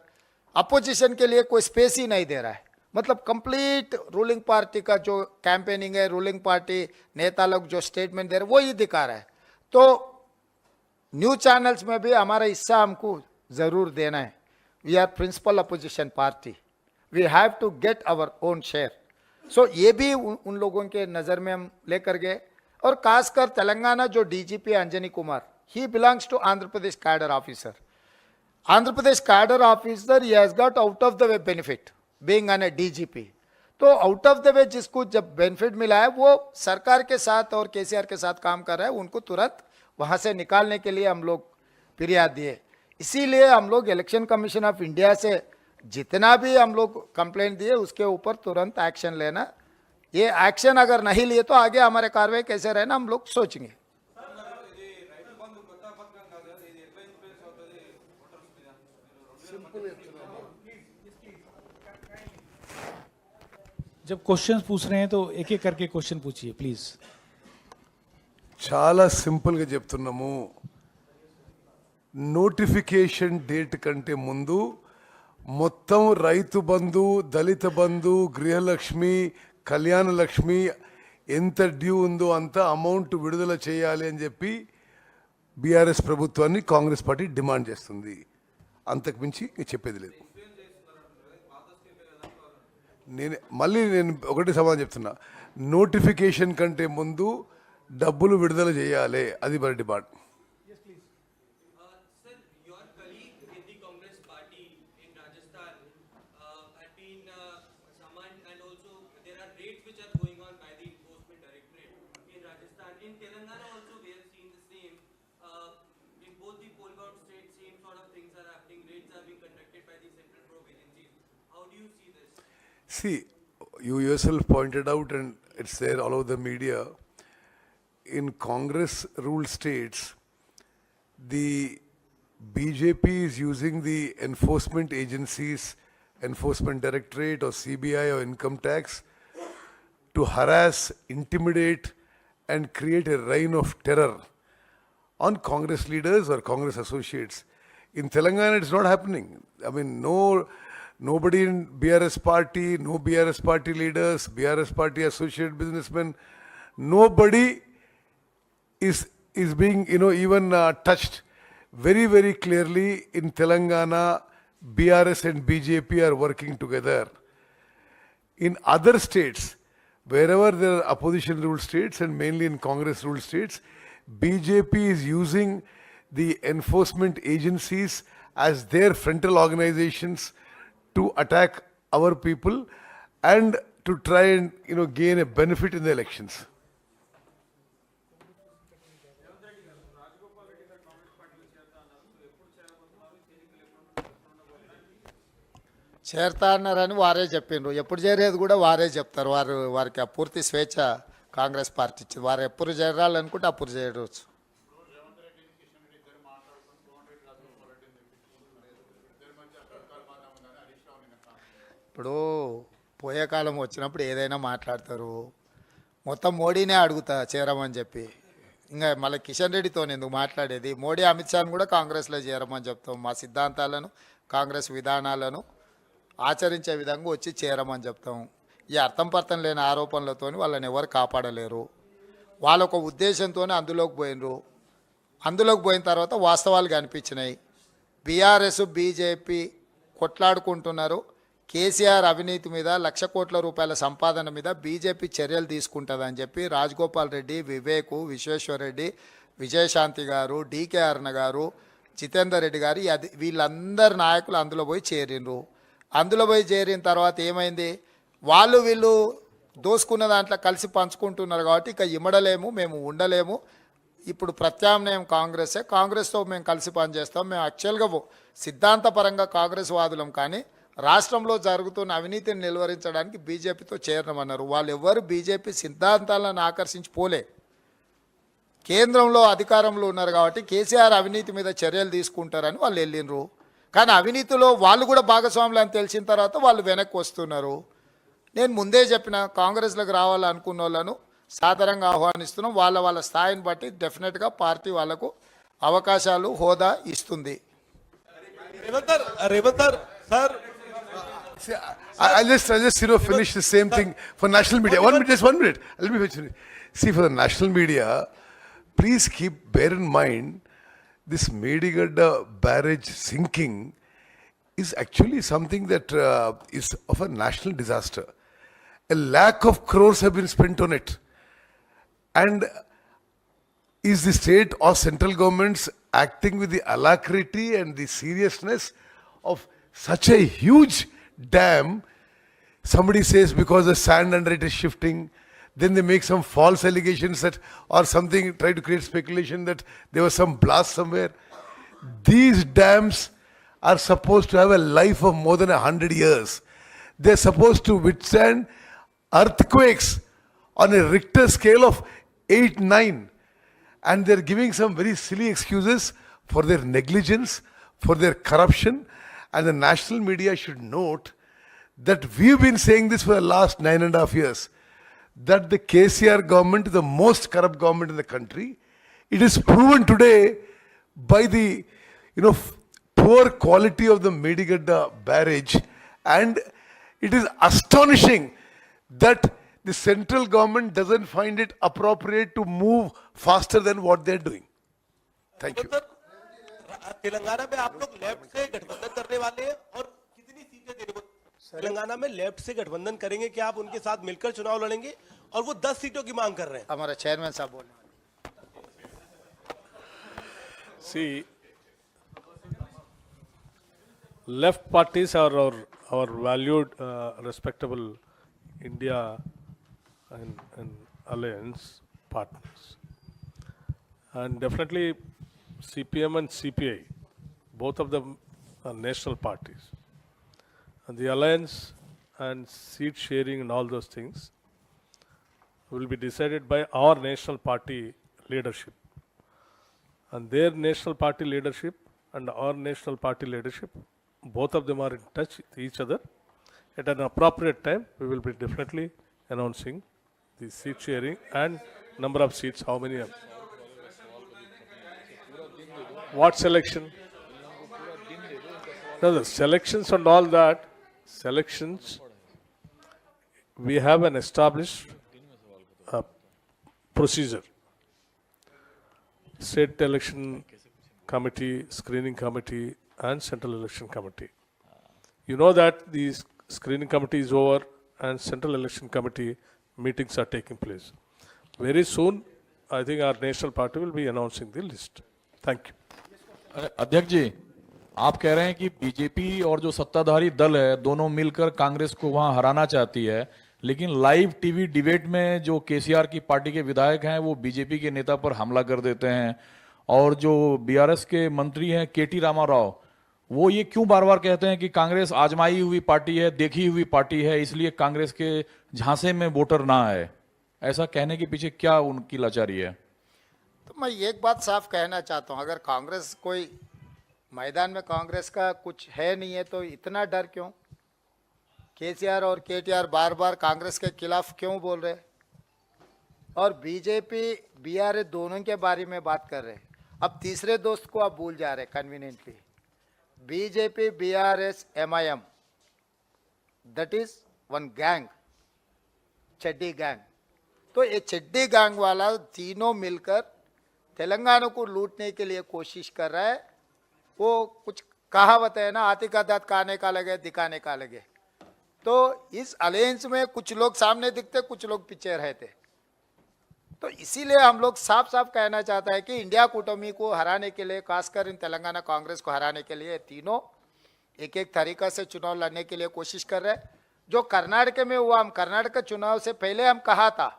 अपोजिशन के लिए कोई स्पेस ही नहीं दे रहा है। मतलब कंप्लीट रूलिंग पार्टी का जो कैंपेनिंग है, रूलिंग पार्टी नेता लोग जो स्टेटमेंट दे रहे हैं वो ही दिखा रहा है। तो न्यूज चैनल्स में भी हमारा हिस्सा हमको ज़रूर देना है। We are principal opposition party, we have to get our own share. So ये भी उन लोगों के नज़र में हम लेकर गए। और खासकर तेलंगाना जो DGP Anjani Kumar, he belongs to Andhra Pradesh cadre officer. Andhra Pradesh cadre officer, he has got out of the way benefit being on a DGP. तो आउट ऑफ द वे जिसको जब बेनिफिट मिला है वो सरकार के साथ और केसीआर के साथ काम कर रहा है, उनको तुरंत वहां से निकालने के लिए हम लोग फिरियाद दिए। इसीलिए हम लोग इलेक्शन कमीशन ऑफ इंडिया से जितना भी हम लोग कंप्लेंट दिए उसके ऊपर तुरंत एक्शन लेना। ये एक्शन अगर नहीं लिए तो आगे हमारे कार्रवाई कैसे रहना हम लोग सोचेंगे। जब क्वेश्चंस पूछ रहे हैं तो एक एक करके क्वेश्चन पूछिए प्लीज। చాలా సింపుల్గా చెప్తున్నాము. నోటిఫికేషన్ డేట్ కంటే ముందు మొత్తం రైతు బంధు, దళిత బంధు, గృహలక్ష్మి, కళ్యాణ లక్ష్మి ఎంత డ్యూ ఉందో అంత అమౌంట్ విడుదల చేయాలి అని చెప్పి బీఆర్ఎస్ ప్రభుత్వాన్ని కాంగ్రెస్ పార్టీ డిమాండ్ చేస్తుంది. అంతకు మించి చెప్పేది లేదు. నేను ఒకటి సమాధానం చెప్తున్నా, నోటిఫికేషన్ కంటే ముందు డబ్బులు విడుదల చేయాలి, అది మరి demand. See, you yourself pointed out, and it's there all over the media, in Congress-ruled states, the BJP is using the enforcement agencies, Enforcement Directorate or CBI or Income Tax, to harass, intimidate, and create a reign of terror on Congress leaders or Congress associates. In Telangana, it's not happening. I mean, nobody in BRS party, no BRS party leaders, BRS party associate businessmen, nobody is being, even touched. Very, very clearly in Telangana, BRS and BJP are working together. In other states, wherever there are opposition ruled states and mainly in Congress ruled states, BJP is using the enforcement agencies as their frontal organizations to attack our people and to try and gain a benefit in the elections. చేరతా అన్నారని వారే చెప్పిండ్రు. ఎప్పుడు చేరేది కూడా వారే చెప్తారు. వారికి ఆ పూర్తి స్వేచ్ఛ కాంగ్రెస్ పార్టీ ఇచ్చింది. వారు ఎప్పుడు చేరాలనుకుంటే అప్పుడు చేరవచ్చు. ఇప్పుడు పోయే కాలం వచ్చినప్పుడు ఏదైనా మాట్లాడతారు. మొత్తం మోడీనే అడుగుతా చేరమని చెప్పి. ఇంకా మళ్ళీ కిషన్ రెడ్డితో ఎందుకు మాట్లాడేది? మోడీ అమిత్ షాను కూడా కాంగ్రెస్లో చేరమని చెప్తాం. మా సిద్ధాంతాలను, కాంగ్రెస్ విధానాలను ఆచరించే విధంగా వచ్చి చేరమని చెప్తాం. ఈ అర్థం పర్థం లేని ఆరోపణలతో వాళ్ళని ఎవరు కాపాడలేరు. వాళ్ళొక ఉద్దేశంతో అందులోకి పోయినరు. అందులోకి పోయిన తర్వాత వాస్తవాలు కనిపించినాయి. బీఆర్ఎస్ బీజేపీ కొట్లాడుకుంటున్నారు. కేసీఆర్ అవినీతి మీద, 1,00,000 కోట్ల రూపాయల సంపాదన మీద బీజేపీ చర్యలు తీసుకుంటుందని చెప్పి రాజగోపాల్ రెడ్డి, వివేకు, విశ్వేశ్వరరెడ్డి, విజయశాంతి గారు, డీకే అరుణ గారు, జితేందర్ రెడ్డి గారు, వీళ్ళందరు నాయకులు అందులో పోయి చేరిండ్రు. అందులో పోయి చేరిన తర్వాత ఏమైంది? వీళ్ళు దోసుకున్న దాంట్లో కలిసి పంచుకుంటున్నారు కాబట్టి ఇక ఇమ్మడలేము, మేము ఉండలేము. ఇప్పుడు ప్రత్యామ్నాయం కాంగ్రెసే, కాంగ్రెస్తో మేము కలిసి పనిచేస్తాం. మేము యాక్చువల్గా సిద్ధాంతపరంగా కాంగ్రెస్ వాదులం, కానీ రాష్ట్రంలో జరుగుతున్న అవినీతిని నిలువరించడానికి బీజేపీతో చేరమన్నారు. వాళ్ళు ఎవరు బీజేపీ సిద్ధాంతాలను ఆకర్షించి పోలే. కేంద్రంలో అధికారంలో ఉన్నారు కాబట్టి కేసీఆర్ అవినీతి మీద చర్యలు తీసుకుంటారని వాళ్ళు వెళ్ళినరు. కానీ అవినీతిలో వాళ్ళు కూడా భాగస్వాములు అని తెలిసిన తర్వాత వాళ్ళు వెనక్కి వస్తున్నారు. నేను ముందే చెప్పిన కాంగ్రెస్లోకి రావాలనుకున్న వాళ్ళను సాధారణంగా ఆహ్వానిస్తున్నాం. వాళ్ళ స్థాయిని బట్టి డెఫినెట్గా పార్టీ వాళ్ళకు అవకాశాలు హోదా ఇస్తుంది. Sir See, I'll just finish the same thing for national media. 1 minute, just 1 minute. Let me finish. See, for the national media, please bear in mind, this Medigadda barrage sinking is actually something that is of a national disaster. A lakh of crores have been spent on it. And is the state or central governments acting with the alacrity and the seriousness of such a huge dam? Somebody says because the sand under it is shifting, then they make some false allegations that, or something, try to create speculation that there was some blast somewhere. These dams are supposed to have a life of more than 100 years. They're supposed to withstand earthquakes on a Richter scale of 8, 9. And they're giving some very silly excuses for their negligence, for their corruption. And the national media should note that we've been saying this for the last 9.5 years, that the KCR government is the most corrupt government in the country. It is proven today by the poor quality of the Medigadda barrage, and it is astonishing that the central government doesn't find it appropriate to move faster than what they're doing. Thank you. Telangana में आप लोग left से गठबंधन करने वाले हैं और कितनी सीटें देने को तेलंगाना में लेफ्ट से गठबंधन करेंगे? क्या आप उनके साथ मिलकर चुनाव लड़ेंगे? और वो 10 सीटों की मांग कर रहे हैं। हमारा चेयरमैन साहब बोलने वाले। See, left parties are our valued, respectable India and alliance partners. And definitely CPM and CPI, both of them are national parties. And the alliance and seat sharing and all those things will be decided by our national party leadership. And their national party leadership and our national party leadership, both of them are in touch with each other. At an appropriate time, we will be definitely announcing the seat sharing and number of seats, how many are. What selection? No, the selections and all that, selections, we have an established procedure. State election committee, screening committee, and central election committee. You know that the screening committee is over and central election committee meetings are taking place. Very soon, I think our national party will be announcing the list. Thank you. अध्यक्ष जी, आप कह रहे हैं कि BJP और जो सत्ताधारी दल है दोनों मिलकर कांग्रेस को वहां हराना चाहती है, लेकिन लाइव टीवी डिबेट में जो केसीआर की पार्टी के विधायक हैं वो बीजेपी के नेता पर हमला कर देते हैं, और जो बीआरएस के मंत्री हैं केटी रामाराव, वो ये क्यों बार बार कहते हैं कि कांग्रेस आजमाई हुई पार्टी है, देखी हुई पार्टी है, इसलिए कांग्रेस के झांसे में वोटर ना आए। ऐसा कहने के पीछे क्या उनकी लाचारी है? तो मैं एक बात साफ कहना चाहता हूं, अगर कांग्रेस कोई मैदान में कांग्रेस का कुछ है नहीं है तो इतना डर क्यों? केसीआर और केटीआर बार बार कांग्रेस के खिलाफ क्यों बोल रहे? और बीजेपी बीआरएस दोनों के बारे में बात कर रहे हैं। अब तीसरे दोस्त को आप भूल जा रहे conveniently. BJP BRS MIM, that is one gang, चड्डी गैंग। तो ये चड्डी गैंग वाला तीनों मिलकर तेलंगाना को लूटने के लिए कोशिश कर रहा है। वो कुछ कहावत है ना, हाथी का दांत खाने का लगे दिखाने का लगे। तो इस अलायंस में कुछ लोग सामने दिखते, कुछ लोग पीछे रहते। तो इसीलिए हम लोग साफ साफ कहना चाहते हैं कि इंडिया कूटमी को हराने के लिए, खासकर इन तेलंगाना कांग्रेस को हराने के लिए तीनों एक एक तरीका से चुनाव लड़ने के लिए कोशिश कर रहे हैं। जो कर्नाटक में हुआ, हम कर्नाटक चुनाव से पहले हम कहा था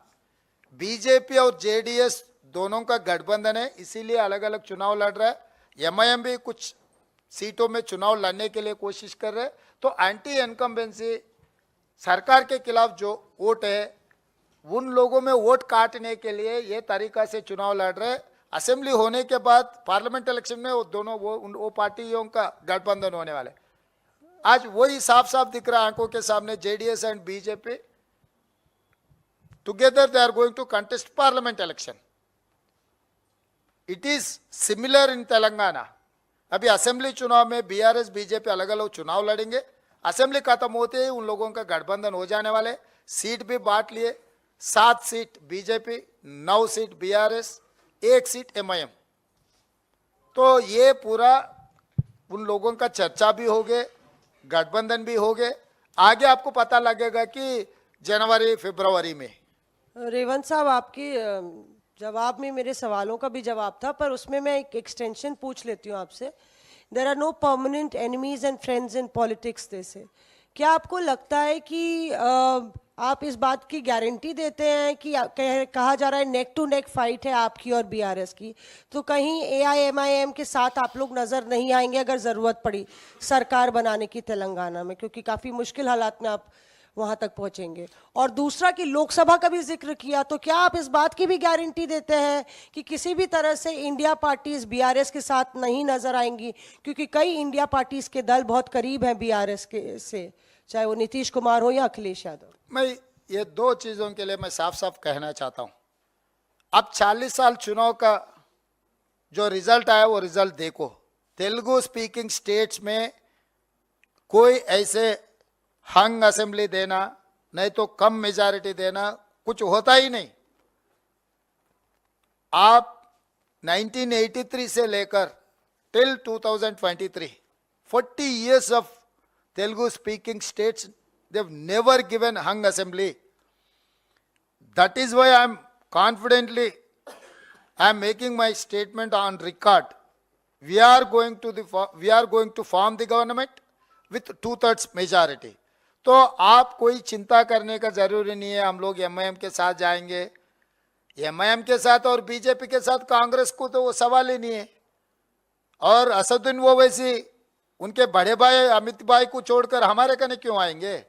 बीजेपी और जेडीएस दोनों का गठबंधन है, इसीलिए अलग अलग चुनाव लड़ रहा है। एमआईएम भी कुछ सीटों में चुनाव लड़ने के लिए कोशिश कर रहे हैं, तो एंटी इनकम्बेंसी सरकार के खिलाफ जो वोट है उन लोगों में वोट काटने के लिए ये तरीका से चुनाव लड़ रहे हैं। असेंबली होने के बाद पार्लियामेंट इलेक्शन में वो दोनों वो पार्टियों का गठबंधन होने वाले। आज वही साफ साफ दिख रहा है आंखों के सामने, JDS and BJP together they are going to contest parliament election. It is similar in Telangana. अभी असेंबली चुनाव में बीआरएस बीजेपी अलग अलग चुनाव लड़ेंगे, असेंबली खत्म होते ही उन लोगों का गठबंधन हो जाने वाले। सीट भी बांट लिए, 7 seat BJP, 9 seat BRS, 1 seat MIM. तो ये पूरा उन लोगों का चर्चा भी हो गए, गठबंधन भी हो गए। आगे आपको पता लगेगा कि जनवरी फरवरी में। रेवंत साहब, आपके जवाब में मेरे सवालों का भी जवाब था, पर उसमें मैं एक एक्सटेंशन पूछ लेती हूँ आपसे। There are no permanent enemies and friends in politics जैसे, क्या आपको लगता है कि आप इस बात की गारंटी देते हैं कि कहा जा रहा है नेक टू नेक फाइट है आपकी और बीआरएस की, तो कहीं एआईएमआईएम के साथ आप लोग नजर नहीं आएंगे अगर जरूरत पड़ी सरकार बनाने की तेलंगाना में, क्योंकि काफी मुश्किल हालात में आप वहां तक पहुंचेंगे? और दूसरा कि लोकसभा का भी जिक्र किया, तो क्या आप इस बात की भी गारंटी देते हैं कि किसी भी तरह से इंडिया पार्टीज बीआरएस के साथ नहीं नजर आएंगी? क्योंकि कई इंडिया पार्टीज के दल बहुत करीब हैं बीआरएस के से, चाहे वो नीतीश कुमार हो या अखिलेश यादव। मैं ये 2 चीजों के लिए मैं साफ साफ कहना चाहता हूं। अब 40 साल चुनाव का जो रिजल्ट आया वो रिजल्ट देखो। तेलुगु स्पीकिंग स्टेट्स में कोई ऐसे हंग असेंबली देना, नहीं तो कम मेजॉरिटी देना, कुछ होता ही नहीं। आप 1983 से लेकर till 2023 40 years of Telugu speaking states, they've never given hung assembly. That is why I'm making my statement on record. We are going to form the government with 2/3 majority. तो आप कोई चिंता करने का जरूरी नहीं है हम लोग एमआईएम के साथ जाएंगे। एमआईएम के साथ और बीजेपी के साथ कांग्रेस को तो वो सवाल ही नहीं है। और असदुद्दीन ओवैसी उनके बड़े भाई अमित भाई को छोड़कर हमारे कने क्यों आएंगे?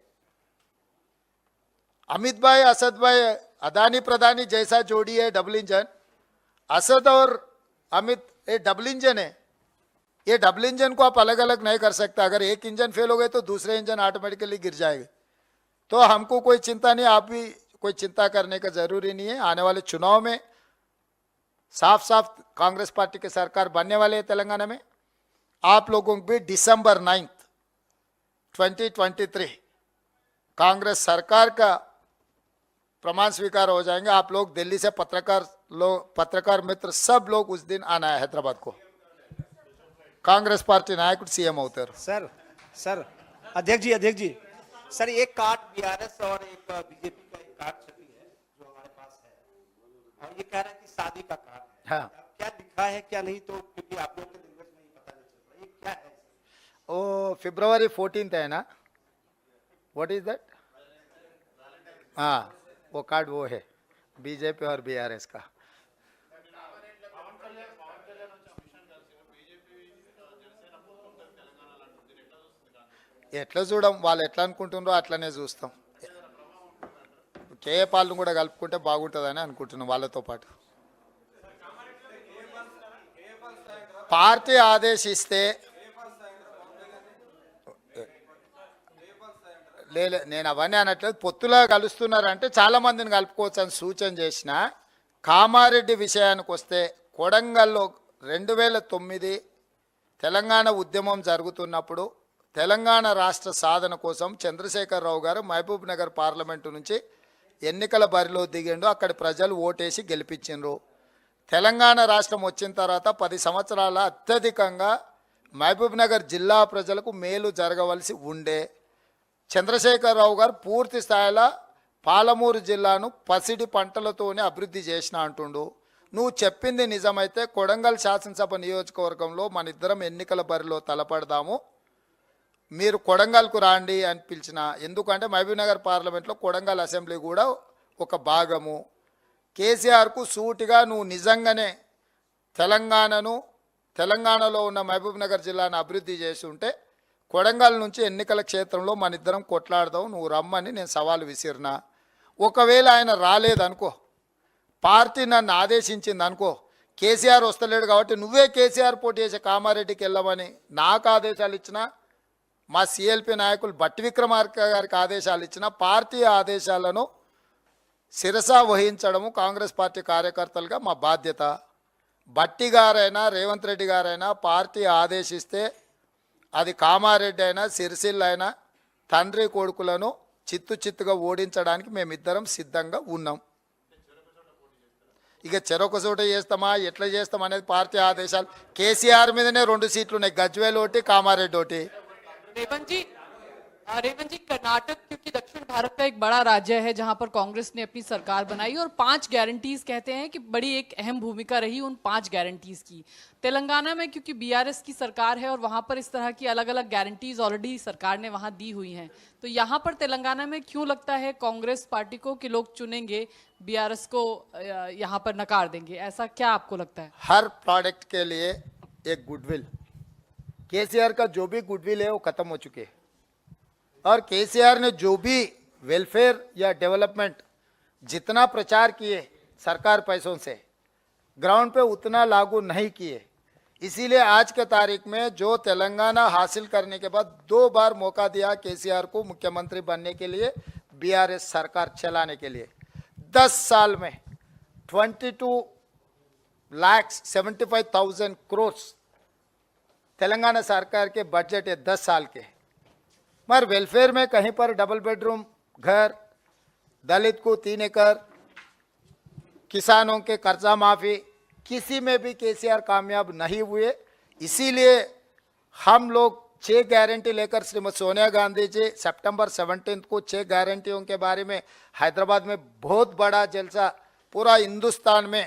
अमित भाई असद भाई अदानी प्रधानी जैसा जोड़ी है, डबल इंजन। असद और अमित ये डबल इंजन है। ये डबल इंजन को आप अलग अलग नहीं कर सकते। अगर एक इंजन फेल हो गए तो दूसरे इंजन ऑटोमेटिकली गिर जाएंगे। तो हमको कोई चिंता नहीं, आप भी कोई चिंता करने का जरूरी नहीं है। आने वाले चुनाव में साफ साफ कांग्रेस पार्टी की सरकार बनने वाले है तेलंगाना में। आप लोगों को भी December 9th 2023 कांग्रेस सरकार का प्रमाण स्वीकार हो जाएंगे। आप लोग दिल्ली से पत्रकार मित्र सब लोग उस दिन आना है हैदराबाद को। कांग्रेस पार्टी नायकुడు सीएम అవుతారు। सर अध्यक्ष जी सर, एक कार्ड बीआरएस और एक बीजेपी का एक कार्ड छपी है जो हमारे पास है, और ये कह रहा है कि शादी का कार्ड है। हाँ। क्या लिखा है क्या नहीं, तो क्योंकि आप लोग के दिल में नहीं पता नहीं चल रहा, ये क्या है? ओ February 14th है ना? What is that? हाँ, वो कार्ड वो है बीजेपी और बीआरएस का। ఎట్లా చూడం, వాళ్ళు ఎట్లా అనుకుంటున్నారో అట్లనే చూస్తాం। కేఏ పాలను కూడా కలుపుకుంటే బాగుంటుందని అనుకుంటున్నాం వాళ్ళతో పాటు। పార్టీ ఆదేశిస్తే నేను అవన్నీ అనట్లేదు। పొత్తులా కలుస్తున్నారంటే చాలా మందిని కలుపుకోవచ్చు అని సూచన చేసిన। కామారెడ్డి విషయానికి వస్తే కొడంగల్లో 2009 తెలంగాణ ఉద్యమం జరుగుతున్నప్పుడు తెలంగాణ రాష్ట్ర సాధన కోసం చంద్రశేఖరరావు గారు మహబూబ్ నగర్ పార్లమెంటు నుంచి ఎన్నికల బరిలో దిగిండు। అక్కడ ప్రజలు ఓటేసి గెలిపించిండ్రు। తెలంగాణ రాష్ట్రం వచ్చిన తర్వాత 10 సంవత్సరాల అత్యధికంగా మహబూబ్ నగర్ జిల్లా ప్రజలకు మేలు జరగవలసి ఉండే చంద్రశేఖరరావు గారు పూర్తి స్థాయిలో పాలమూరు జిల్లాను పసిడి పంటలతోనే అభివృద్ధి చేసిన అంటుండు। నువ్వు చెప్పింది నిజమైతే కొడంగల్ శాసనసభ నియోజకవర్గంలో మన ఇద్దరం ఎన్నికల బరిలో తలపడదాము, మీరు కొడంగల్కు రాండి అని పిలిచిన। ఎందుకంటే మహబూబ్ నగర్ పార్లమెంట్లో కొడంగల్ అసెంబ్లీ కూడా ఒక భాగము। కేసీఆర్కు సూటిగా నువ్వు నిజంగానే తెలంగాణలో ఉన్న మహబూబ్ నగర్ జిల్లాను అభివృద్ధి చేసి ఉంటే కొడంగల్ నుంచి ఎన్నికల క్షేత్రంలో మన ఇద్దరం కొట్లాడదాం, నువ్వు రమ్మని నేను సవాలు విసిరినా. ఒకవేళ ఆయన రాలేదనుకో, పార్టీ నన్ను ఆదేశించింది అనుకో, కేసీఆర్ వస్తలేడు కాబట్టి నువ్వే కేసీఆర్ పోటీ చేసే కామారెడ్డికి వెళ్ళమని నాకు ఆదేశాలు ఇచ్చినా, మా సిఎల్పి నాయకులు బట్టి విక్రమార్క గారికి ఆదేశాలు ఇచ్చిన, పార్టీ ఆదేశాలను శిరస వహించడము కాంగ్రెస్ పార్టీ కార్యకర్తలుగా మా బాధ్యత. బట్టి గారైనా రేవంత్ రెడ్డి గారైనా పార్టీ ఆదేశిస్తే అది కామారెడ్డి అయినా సిరిసిల్ల అయినా తండ్రి కొడుకులను చిత్తుగా ఓడించడానికి మేమిద్దరం సిద్ధంగా ఉన్నాం. ఇక చెరొక చోట చేస్తామా ఎట్లా చేస్తాం అనేది పార్టీ ఆదేశాలు. కేసీఆర్ మీదనే 2 సీట్లు ఉన్నాయి, గజ్వేల్ ఒకటి కామారెడ్డి ఒకటి. रेवंत जी, कर्नाटक क्योंकि दक्षिण भारत का एक बड़ा राज्य है जहां पर कांग्रेस ने अपनी सरकार बनाई और 5 गारंटीज कहते हैं कि बड़ी एक अहम भूमिका रही उन 5 गारंटीज की। तेलंगाना में क्योंकि बीआरएस की सरकार है और वहां पर इस तरह की अलग अलग गारंटीज ऑलरेडी सरकार ने वहां दी हुई हैं, तो यहाँ पर तेलंगाना में क्यों लगता है कांग्रेस पार्टी को कि लोग चुनेंगे, बीआरएस को यहाँ पर नकार देंगे? ऐसा क्या आपको लगता है? हर प्रोडक्ट के लिए एक गुडविल, केसीआर का जो भी गुडविल है वो खत्म हो चुके हैं और केसीआर ने जो भी वेलफेयर या डेवलपमेंट जितना प्रचार किए सरकार पैसों से ग्राउंड पे उतना लागू नहीं किए। इसीलिए आज के तारीख में जो तेलंगाना हासिल करने के बाद 2 बार मौका दिया केसीआर को मुख्यमंत्री बनने के लिए, बीआरएस सरकार चलाने के लिए 10 साल में 22,75,000 करोड़ तेलंगाना सरकार के बजट है 10 साल के। मगर वेलफेयर में कहीं पर डबल बेडरूम घर, दलित को 3 एकड़, किसानों के कर्जा माफी, किसी में भी केसीआर कामयाब नहीं हुए। इसीलिए हम लोग 6 गारंटी लेकर श्रीमती सोनिया गांधी जी सितंबर 17 को 6 गारंटियों के बारे में हैदराबाद में बहुत बड़ा जलसा, पूरा हिंदुस्तान में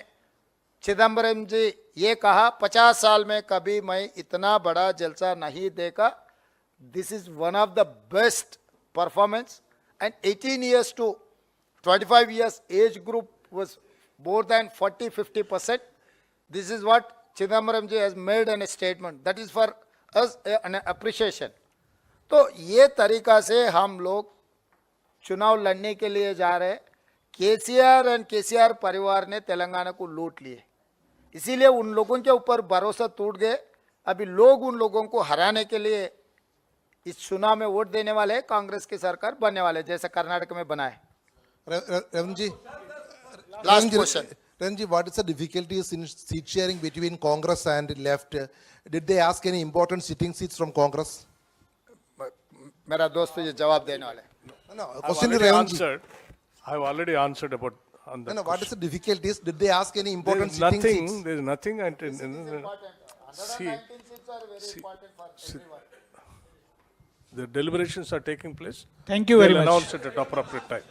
चिदम्बरम जी ये कहा 50 साल में कभी मैं इतना बड़ा जलसा नहीं देखा। This is one of the best performance, and 18 years to 25 years age group was more than 40-50%. This is what Chidambaram ji has made in a statement. That is for us an appreciation. तो ये तरीका से हम लोग चुनाव लड़ने के लिए जा रहे हैं। केसीआर एंड केसीआर परिवार ने तेलंगाना को लूट लिए, इसीलिए उन लोगों के ऊपर भरोसा टूट गए। अभी लोग उन लोगों को हराने के लिए इस चुनाव में वोट देने वाले हैं, कांग्रेस की सरकार बनने वाले जैसे कर्नाटक में बना है। Revan ji, last question, Revan ji, what is the difficulties in seat sharing between Congress and left? Did they ask any important sitting seats from Congress? मेरा दोस्त ये जवाब देने वाले हैं। No, I've question to already Revan ji. answered. I've already answered about on that. No, what is the difficulties? Did they ask any important There's sitting nothing. seats? There's nothing. See, 119 seats are very important for everyone. the deliberations are taking place. Thank you very We'll much. announce it at appropriate time.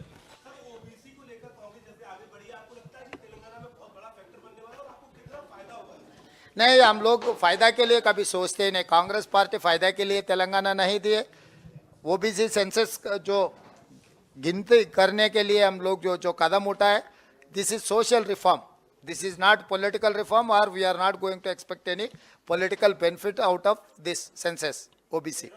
नहीं, हम लोग फायदा के लिए कभी सोचते ही नहीं। Congress party फायदा के लिए तेलंगाना नहीं दिए। ओबीसी सेंसस जो गिनती करने के लिए हम लोग जो कदम उठाए, this is social reform, this is not political reform, और we are not going to expect any political benefit out of this census OBC.